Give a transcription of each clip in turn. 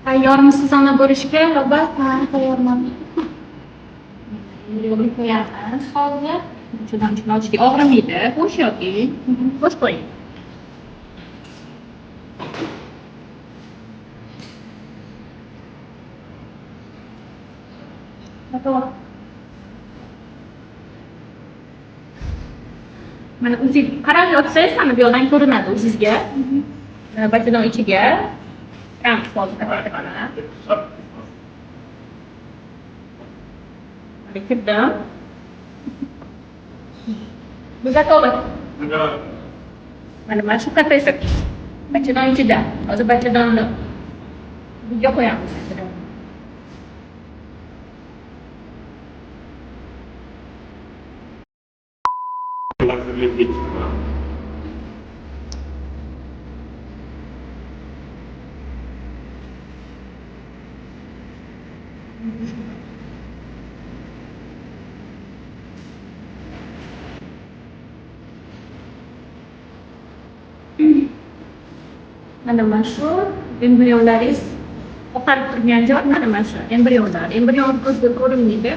Tayyormisiz ona bo'lishga navbat? Ha, tayyorman. Yo'lni qo'yamiz hozir. Ichidan ochishga og'rimaydi. Bo'sh yoki bo'sh qo'ying. Mana o'zingiz qarab yotsangiz mana bu yoqdan ko'rinadi o'zingizga. Bachadon ichiga kam solib mana. Kirdim. Готовы? Mana shu qat'iy bachadon ichida. Hozir bachadonni bunga qo'yamiz. Mana shu embrionlaringiz oqarib turgan joy mana shu embrionlar. Embrion ko'zga ko'rinmaydi.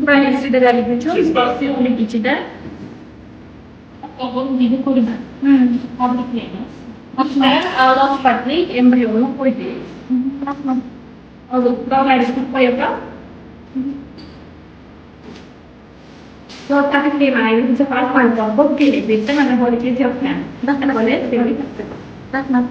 Mana sudalari uchun suyuqlik ichida oqarib deydi ko'rinadi. Fabriklaymiz. Mana a'lo sifatli embrionni qo'ydik. Rahmat. Hozir dog'laringizni qo'yaman. Yo takliflayman, bitta farq bor. Bo'p keling, bitta mana bo'lib ketyapman. Rahmat.